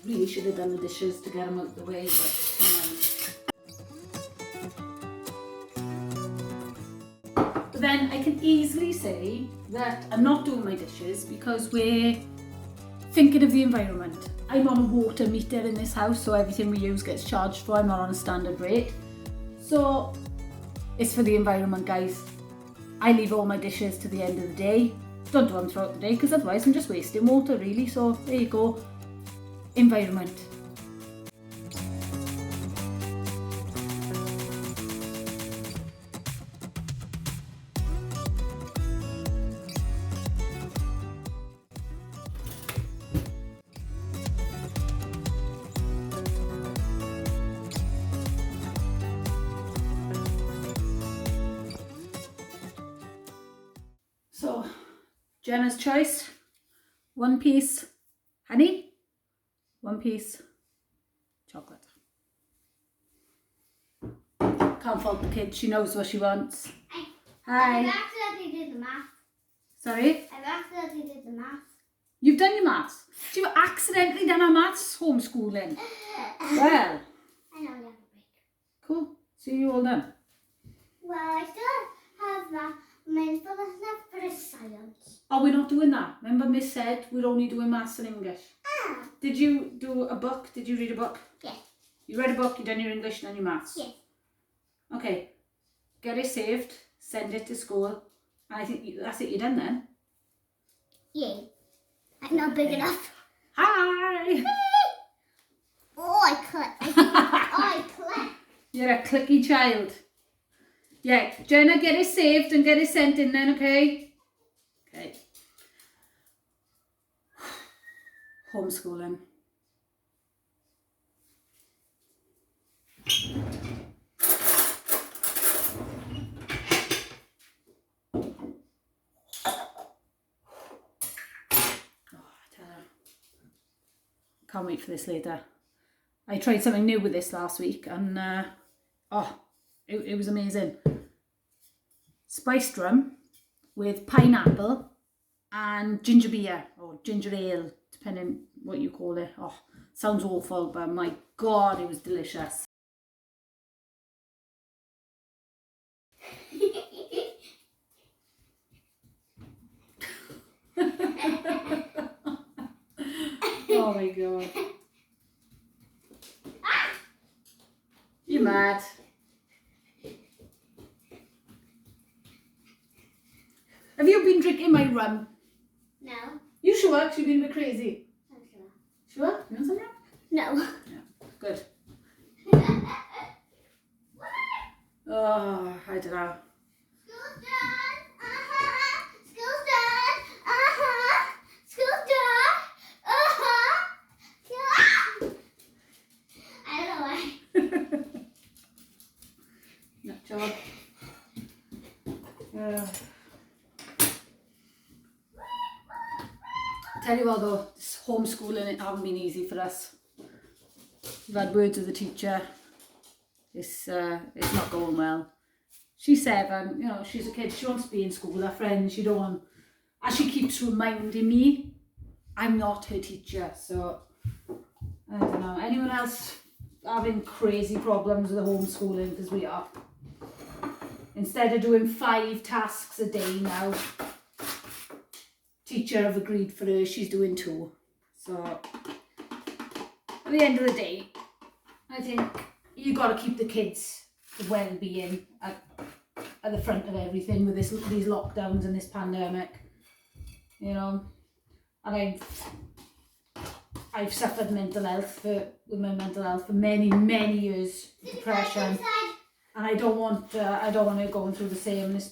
really should have done the dishes to get them out of the way, but But then I can easily say that I'm not doing my dishes because we're thinking of the environment. I'm on a water meter in this house, so everything we use gets charged for. I'm not on a standard rate. So it's for the environment, guys. I leave all my dishes to the end of the day. Don't do them throughout the day because otherwise I'm just wasting water, really. So there you go. Environment. So, Jenna's choice, 1 piece honey, 1 piece chocolate. Can't fault the kid, she knows what she wants. Hi. I've accidentally did the math. Sorry? I've accidentally did the math. You've done your maths? So you've accidentally done our maths homeschooling? Well. I know, I have a break. Cool. See you all done. Well, I still have that mindfulness left for the science. Oh, we're not doing that. Remember Miss said we're only doing maths and English. Ah. Did you do a book? Did you read a book? Yes. You read a book, you done your English and your maths? Yes. Okay. Get it saved, send it to school. And I think that's it, you're done then. Yay. I'm not big enough. Hi! Oh, I click. You're a clicky child. Yeah, Jenna, get it saved and get it sent in then, okay? Okay. Homeschooling. Can't wait for this later. I tried something new with this last week and it was amazing. Spiced rum with pineapple and ginger beer or ginger ale, depending what you call it. Oh, sounds awful, but my God, it was delicious. Oh my God. You mad? Have you been drinking my rum? No. You sure? 'Cause you've been a bit crazy. I'm sure. Sure? You want some rum? No. Yeah. Good. Oh, I don't know. School's done. School's done. School's done. I don't know why. Nut job. Tell you what though, this homeschooling, it hasn't been easy for us. We've had words with the teacher. It's not going well. She's 7, you know, she's a kid, she wants to be in school with her friends, she don't want, and she keeps reminding me I'm not her teacher, so I don't know. Anyone else having crazy problems with the homeschooling? Because we are. Instead of doing 5 tasks a day now, teacher have agreed for her, she's doing 2. So at the end of the day, I think you got to keep the kids' well-being at the front of everything with these lockdowns and this pandemic, you know. And I've suffered with my mental health for many years, depression, and I don't want to go through the same. And it's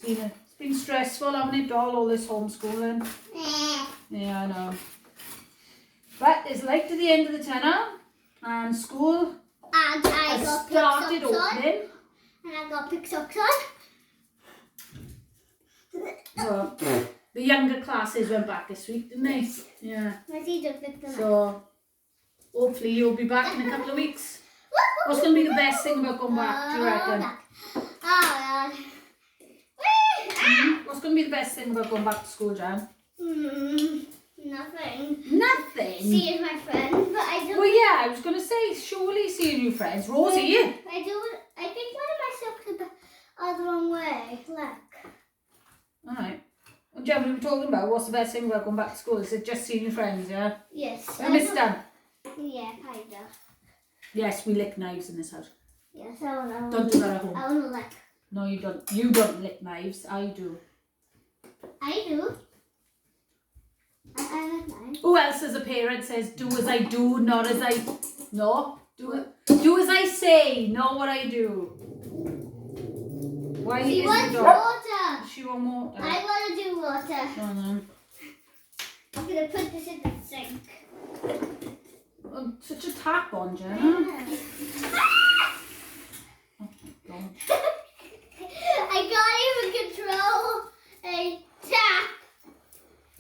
been stressful, hasn't it, all this homeschooling. Yeah, I know. But it's light to the end of the tunnel, and school has started opening. And I got picked socks on. So, the younger classes went back this week, didn't they? Yeah. My teacher picked them up. So, hopefully you'll be back in a couple of weeks. What's going to be the best thing about going back, do you reckon? Oh, God. What's going to be the best thing about going back to school, Jan? Nothing. Nothing? She is my friend, but I don't... Well, I was going to say, surely see new friends. Rosie, I think one of my socks are the wrong way. Look. Alright. And Jen, we were talking about what's the best thing about going back to school? Is it just seeing your friends, yeah? Yes. I missed them. Yeah, kind of. Yes, we lick knives in this house. Yes, I want to. Don't do that at home. I want to lick. No, you don't. You don't lick knives. I do. I do. I lick knives. Who else as a parent says, do as I do, not as I... No. Do as I say, not what I do. Why She is wants the dog? water. She wants water. I want to do water. Oh, no. I'm going to put this in the sink. Oh, such a tap on, Jenna. Oh, God. I can't even control a tap.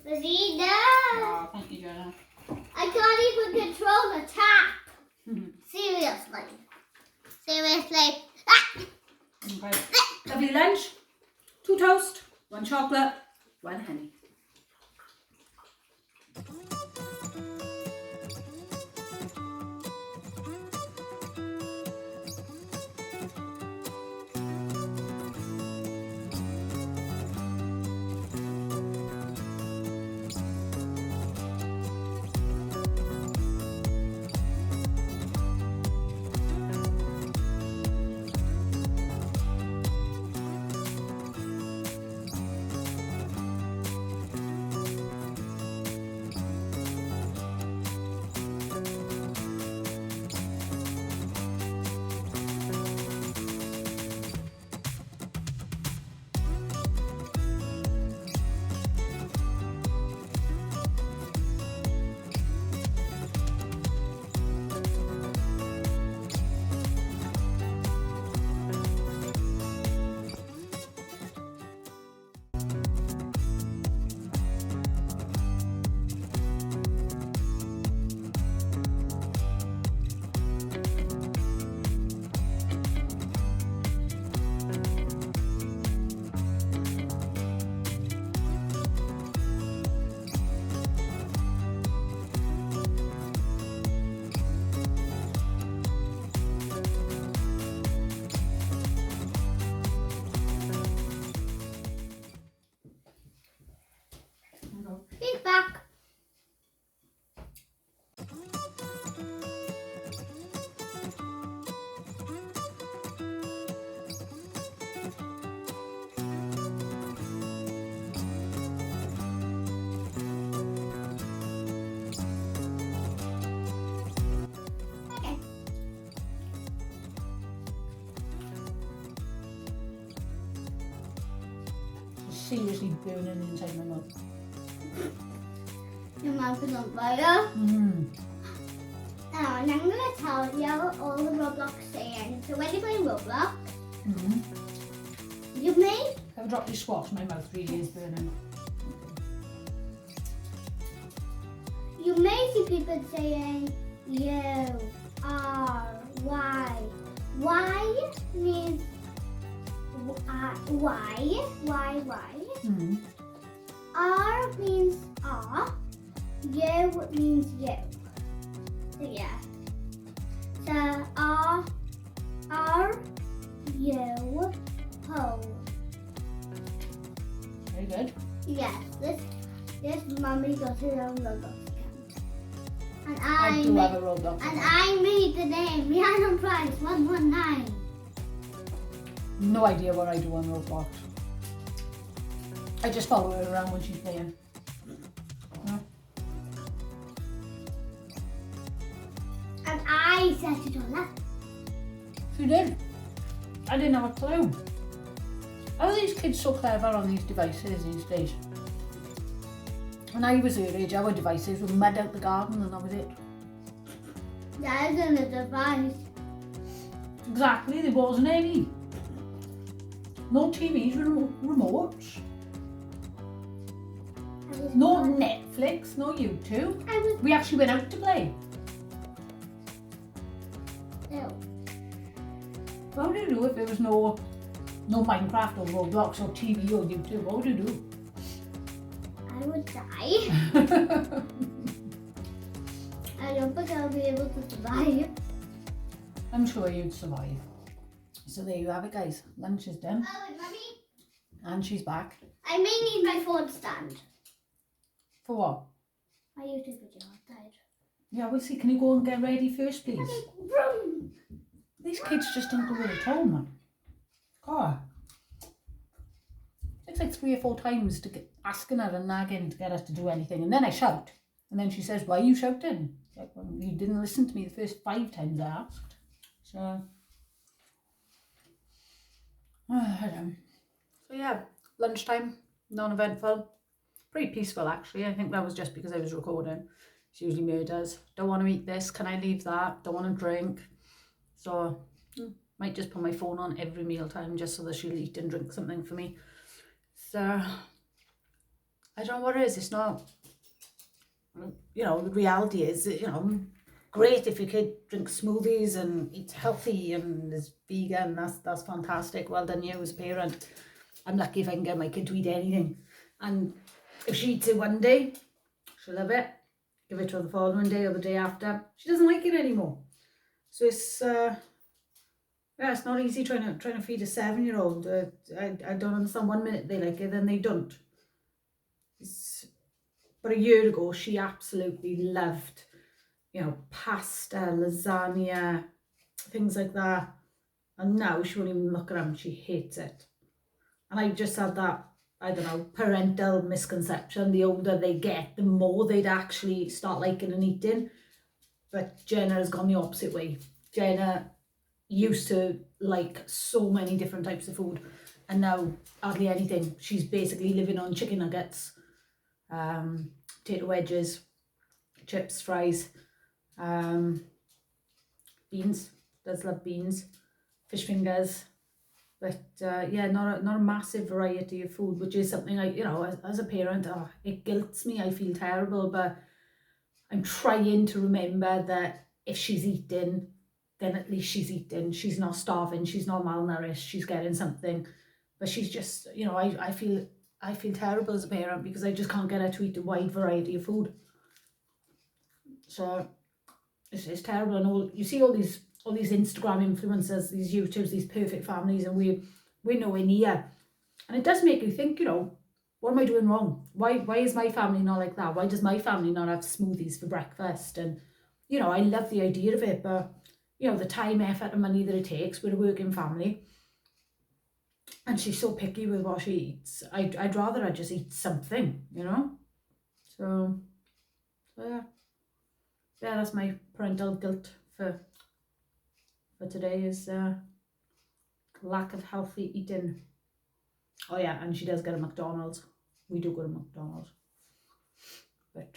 Rosina. Oh, thank you, Jenna. I can't even control the tap. Seriously. Seriously. Ah! Okay. Lovely lunch. 2 toast, 1 chocolate, 1 honey. He's back. Okay. Seriously burning inside my mouth. Your mouth is on fire. Now, and I'm going to tell you all the Roblox sayings. So when you play Roblox, you may... Have a dropped your squash, my mouth really is burning. You may see people saying U, R, Y. Y means Y. R means R. U means U. So yeah. So R, U, hole. Very good. Yes, this mummy got her own Roblox account. And I do have a Roblox account. And I made the name Rhiannon Price 119. No idea what I do on Roblox. I just follow her around when she's playing. No. And I set it all up. She did. I didn't have a clue. How are these kids so clever on these devices these days? When I was her age, our devices were mud out the garden and that was it. That isn't a device. Exactly, there wasn't any. No TVs, remotes. No Netflix, no YouTube. We actually went out to play. Ew. What would you do if there was no Minecraft or Roblox or TV or YouTube? What would you do? I would die. I don't think I'll be able to survive. I'm sure you'd survive. So there you have it, guys. Lunch is done. Oh, wait, Mummy. And she's back. I may need my phone stand. For what? My YouTube video died. Yeah, we'll see. Can you go and get ready first, please? Vroom. These kids just don't do it at all, man. God. It's like 3 or 4 times to get asking her and nagging to get her to do anything. And then I shout. And then she says, why are you shouting? Like, well, you didn't listen to me the first 5 times I asked. So, I don't know. So yeah, lunchtime, non-eventful. Pretty peaceful, actually. I think that was just because I was recording. She usually murders. Don't want to eat this. Can I leave that? Don't want to drink. So, might just put my phone on every mealtime just so that she'll eat and drink something for me. So, I don't know what it is. It's not, you know, the reality is, you know, great if your kid drinks smoothies and eats healthy and is vegan. That's fantastic. Well done you as a parent. I'm lucky if I can get my kid to eat anything. And if she eats it one day, she'll love it. Give it to her the following day or the day after. She doesn't like it anymore. So it's yeah, it's not easy trying to feed a 7-year-old. I don't understand. 1 minute they like it, then they don't. But a year ago, she absolutely loved, you know, pasta, lasagna, things like that. And now she won't even look at them. She hates it. And I just had that, I don't know, parental misconception. The older they get, the more they'd actually start liking and eating. But Jenna has gone the opposite way. Jenna used to like so many different types of food, and now hardly anything. She's basically living on chicken nuggets, potato wedges, chips, fries, beans. Does love beans, fish fingers. But yeah, not a massive variety of food, which is something I, you know, as a parent, it guilts me. I feel terrible, but I'm trying to remember that if she's eating, then at least she's eating. She's not starving. She's not malnourished. She's getting something. But she's just, you know, I feel terrible as a parent because I just can't get her to eat a wide variety of food. So it's terrible. And all you see all these Instagram influencers, these YouTubers, these perfect families, and we're nowhere near. And it does make you think, you know, what am I doing wrong? Why is my family not like that? Why does my family not have smoothies for breakfast? And, you know, I love the idea of it, but, you know, the time, effort and money that it takes. We're a working family. And she's so picky with what she eats. I'd rather her just eat something, you know? So yeah. Yeah, that's my parental guilt for today is lack of healthy eating. Oh yeah, and she does go to McDonald's. We do go to McDonald's. But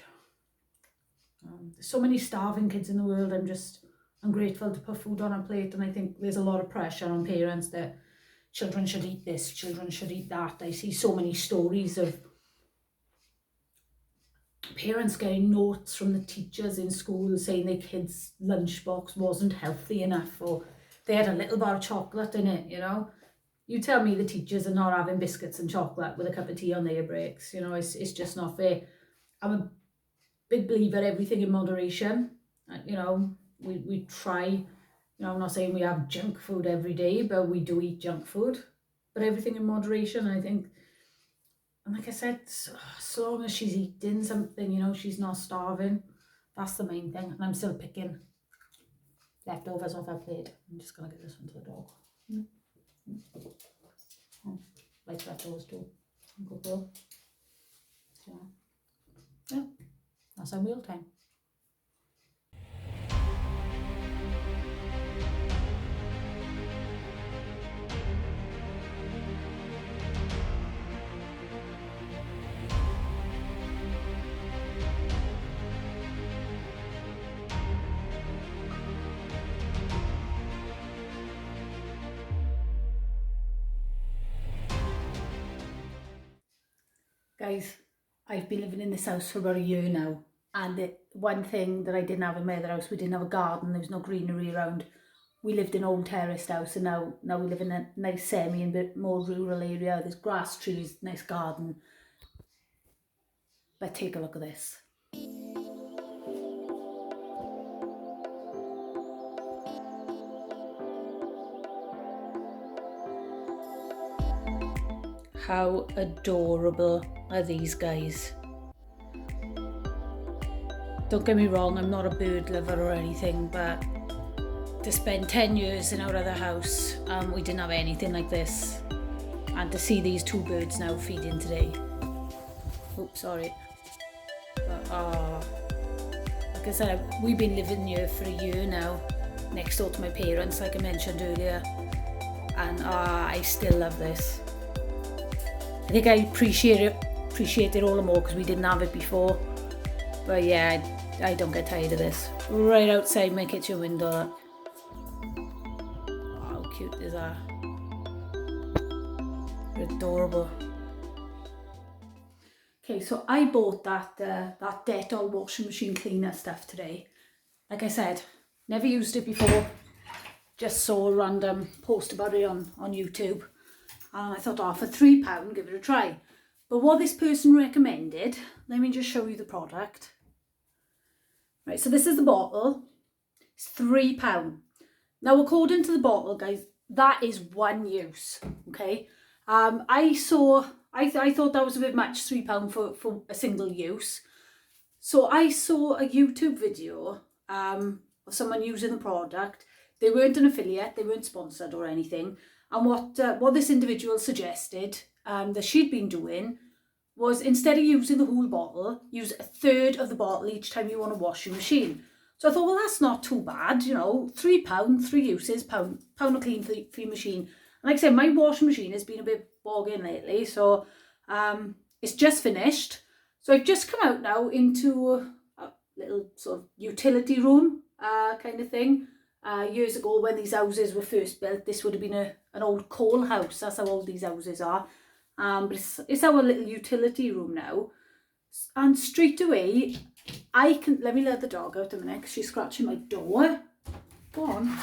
there's so many starving kids in the world. I'm grateful to put food on a plate, and I think there's a lot of pressure on parents that children should eat this, children should eat that. I see so many stories of parents getting notes from the teachers in school saying their kids' lunchbox wasn't healthy enough, or they had a little bar of chocolate in it, you know. You tell me the teachers are not having biscuits and chocolate with a cup of tea on their breaks, you know, it's just not fair. I'm a big believer everything in moderation. You know, we try, you know, I'm not saying we have junk food every day, but we do eat junk food, but everything in moderation, I think. And like I said, so long as she's eating something, you know, she's not starving. That's the main thing. And I'm still picking leftovers off her plate. I'm just going to give this one to the dog. Like leftovers too. Good girl. So, yeah, that's our meal time. Guys, I've been living in this house for about a year now, and one thing that I didn't have in my other house, we didn't have a garden, there was no greenery around. We lived in an old terraced house, and now we live in a nice semi and bit more rural area. There's grass, trees, nice garden. But take a look at this. How adorable are these guys? Don't get me wrong, I'm not a bird lover or anything, but to spend 10 years in our other house, we didn't have anything like this. And to see these two birds now feeding today. Oops, sorry. But, like I said, we've been living here for a year now, next door to my parents, like I mentioned earlier. And I still love this. I think I appreciate it all the more because we didn't have it before. But yeah, I don't get tired of this. Right outside my kitchen window. Oh, how cute is that? They're adorable. Okay, so I bought that Dettol washing machine cleaner stuff today. Like I said, never used it before. Just saw a random post about it on YouTube. And I thought, oh, for £3, give it a try. But what this person recommended, let me just show you the product. Right, so this is the bottle. It's £3. Now, according to the bottle, guys, that is one use, okay? I thought that was a bit much, £3 for a single use. So I saw a YouTube video of someone using the product. They weren't an affiliate, they weren't sponsored or anything. And what this individual suggested that she'd been doing was, instead of using the whole bottle, use a third of the bottle each time you want to wash your machine. So I thought, well, that's not too bad, you know, £3, 3 uses, pound of clean for your machine. And like I said, my washing machine has been a bit bogging lately, so it's just finished. So I've just come out now into a little sort of utility room kind of thing. Years ago, when these houses were first built, this would have been an old coal house. That's how old these houses are. But it's our little utility room now. And straight away, let me let the dog out a minute because she's scratching my door. Go on.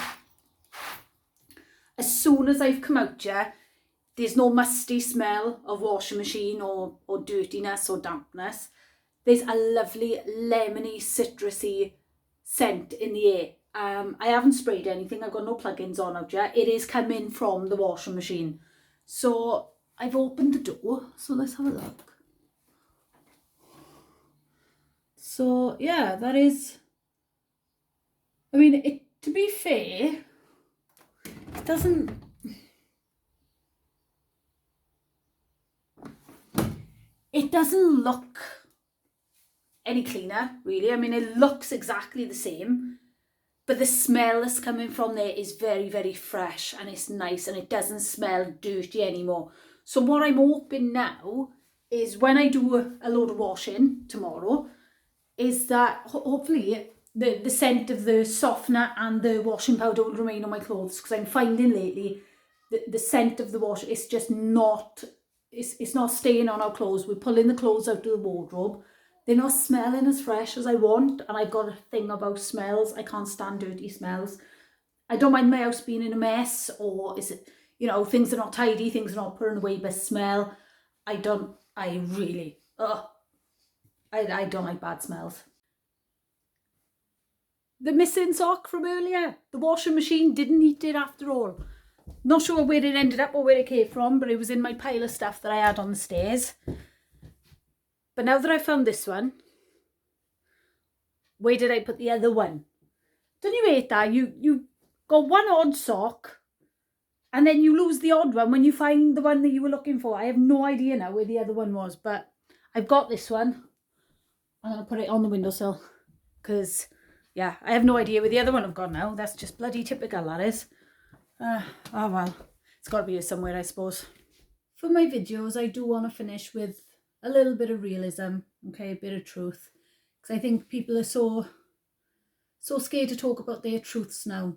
As soon as I've come out here, there's no musty smell of washing machine or dirtiness or dampness. There's a lovely lemony, citrusy scent in the air. I haven't sprayed anything. I've got no plugins on out yet. It is coming from the washing machine. So I've opened the door. So let's have a look. So yeah, that is, I mean, to be fair, it doesn't look any cleaner, really. I mean, it looks exactly the same, but the smell that's coming from there is very, very fresh and it's nice and it doesn't smell dirty anymore. So what I'm hoping now is when I do a load of washing tomorrow, is that hopefully the scent of the softener and the washing powder will remain on my clothes, because I'm finding lately the scent of the wash is just not, it's not staying on our clothes. We're pulling the clothes out of the wardrobe. They're not smelling as fresh as I want, and I've got a thing about smells. I can't stand dirty smells. I don't mind my house being in a mess, or is it, you know, things are not tidy, things are not put away, but smell, I don't like bad smells. The missing sock from earlier, the washing machine didn't eat it after all. Not sure where it ended up or where it came from, but it was in my pile of stuff that I had on the stairs. But now that I found this one, where did I put the other one? Don't you hate that? You got one odd sock and then you lose the odd one when you find the one that you were looking for. I have no idea now where the other one was, but I've got this one. I'm going to put it on the windowsill because, yeah, I have no idea where the other one I've got now. That's just bloody typical, that is. Oh well, it's got to be here somewhere, I suppose. For my videos, I do want to finish with a little bit of realism, okay, a bit of truth, because I think people are so scared to talk about their truths now.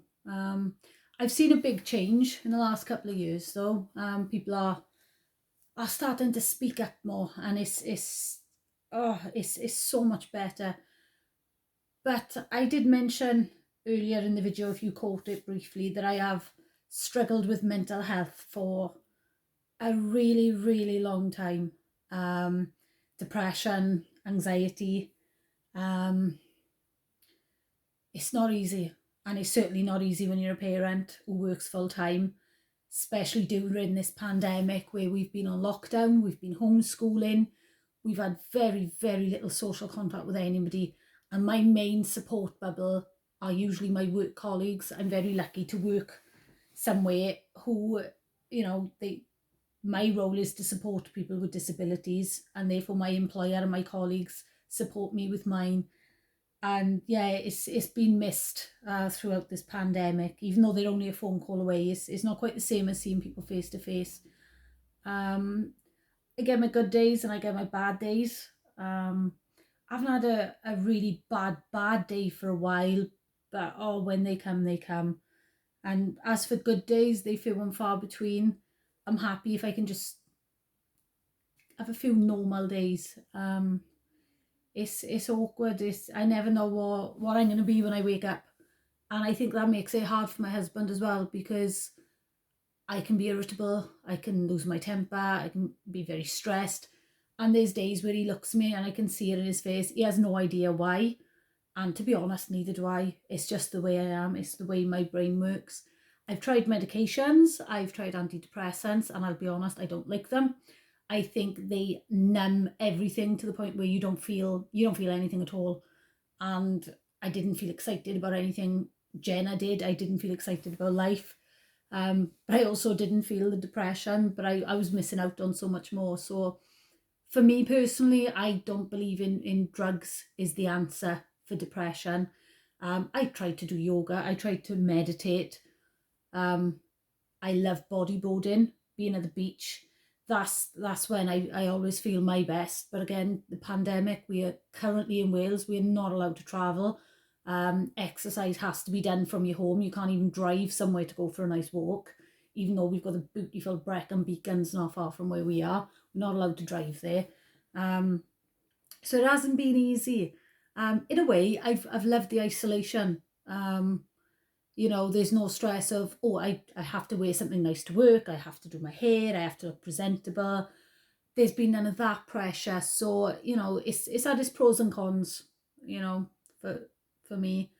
I've seen a big change in the last couple of years, though. People are starting to speak up more, and it's so much better. But I did mention earlier in the video, if you caught it briefly, that I have struggled with mental health for a really, really long time. Depression, anxiety. It's not easy, and it's certainly not easy when you're a parent who works full time. especially during this pandemic where we've been on lockdown, we've been homeschooling, we've had very, very little social contact with anybody. And my main support bubble are usually my work colleagues. I'm very lucky to work somewhere who, my role is to support people with disabilities, and therefore my employer and my colleagues support me with mine. And yeah, it's been missed throughout this pandemic, even though they're only a phone call away. It's not quite the same as seeing people face to face. I get my good days and I get my bad days. I haven't had a really bad day for a while, but when they come, they come. And as for good days, they few and far between. I'm happy if I can just have a few normal days. It's awkward. I never know what I'm going to be when I wake up. And I think that makes it hard for my husband as well, because I can be irritable, I can lose my temper, I can be very stressed. And there's days where he looks at me and I can see it in his face. He has no idea why. And to be honest, neither do I. It's just the way I am. It's the way my brain works. I've tried medications, I've tried antidepressants, and I'll be honest, I don't like them. I think they numb everything to the point where you don't feel anything at all. And I didn't feel excited about anything. Jenna did. I didn't feel excited about life. But I also didn't feel the depression, but I was missing out on so much more. So for me personally, I don't believe in drugs is the answer for depression. I tried to do yoga. I tried to meditate. I love bodyboarding, being at the beach. That's when I always feel my best. But again, the pandemic, we are currently in Wales. We're not allowed to travel. Exercise has to be done from your home. You can't even drive somewhere to go for a nice walk, even though we've got the beautiful Brecon Beacons not far from where we are. We're not allowed to drive there. So it hasn't been easy. In a way, I've loved the isolation. There's no stress of, I have to wear something nice to work, I have to do my hair, I have to look presentable. There's been none of that pressure. So, it's had its pros and cons, for me.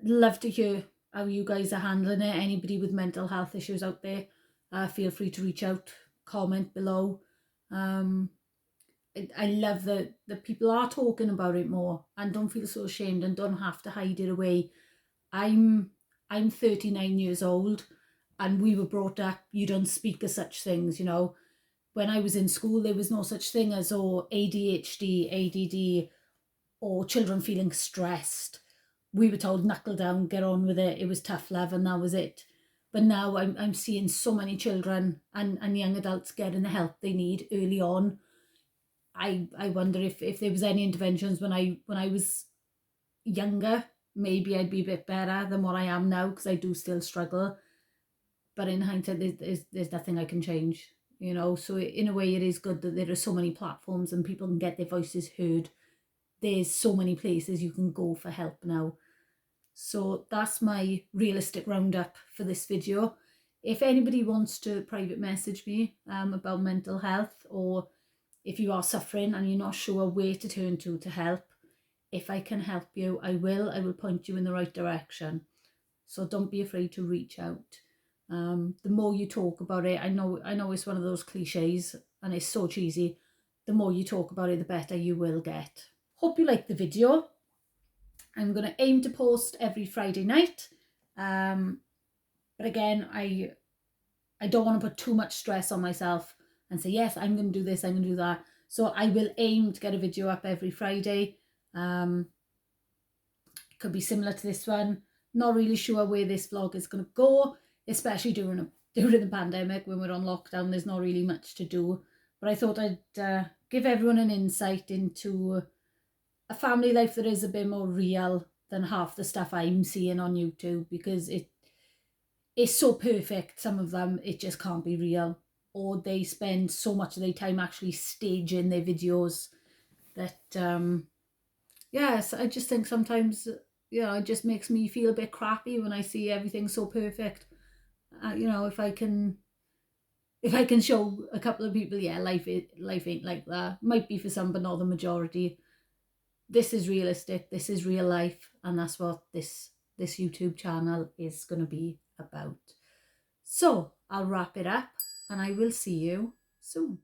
Love to hear how you guys are handling it. Anybody with mental health issues out there, feel free to reach out, comment below. I love that people are talking about it more and don't feel so ashamed and don't have to hide it away. I'm 39 years old, and we were brought up, you don't speak of such things, When I was in school, there was no such thing as ADHD, ADD, or children feeling stressed. We were told, knuckle down, get on with it. It was tough love and that was it. But now I'm seeing so many children and young adults getting the help they need early on. I wonder if there was any interventions when I was younger, maybe I'd be a bit better than what I am now, because I do still struggle. But in hindsight, there's nothing I can change, So in a way, it is good that there are so many platforms and people can get their voices heard. There's so many places you can go for help now. So that's my realistic roundup for this video. If anybody wants to private message me about mental health, or if you are suffering and you're not sure where to turn to help, if I can help you, I will point you in the right direction. So don't be afraid to reach out. The more you talk about it, I know it's one of those cliches and it's so cheesy. The more you talk about it, the better you will get. Hope you liked the video. I'm going to aim to post every Friday night. But again, I don't want to put too much stress on myself and say, yes, I'm going to do this, I'm going to do that. So I will aim to get a video up every Friday. It could be similar to this one. Not really sure where this vlog is going to go, especially during the pandemic when we're on lockdown. There's not really much to do. But I thought I'd give everyone an insight into a family life that is a bit more real than half the stuff I'm seeing on YouTube, because it's so perfect. Some of them, it just can't be real, or they spend so much of their time actually staging their videos that yes, I just think sometimes it just makes me feel a bit crappy when I see everything so perfect. If I can show a couple of people, life ain't like that. Might be for some, but not the majority. This is realistic, this is real life, and that's what this YouTube channel is going to be about. So I'll wrap it up and I will see you soon.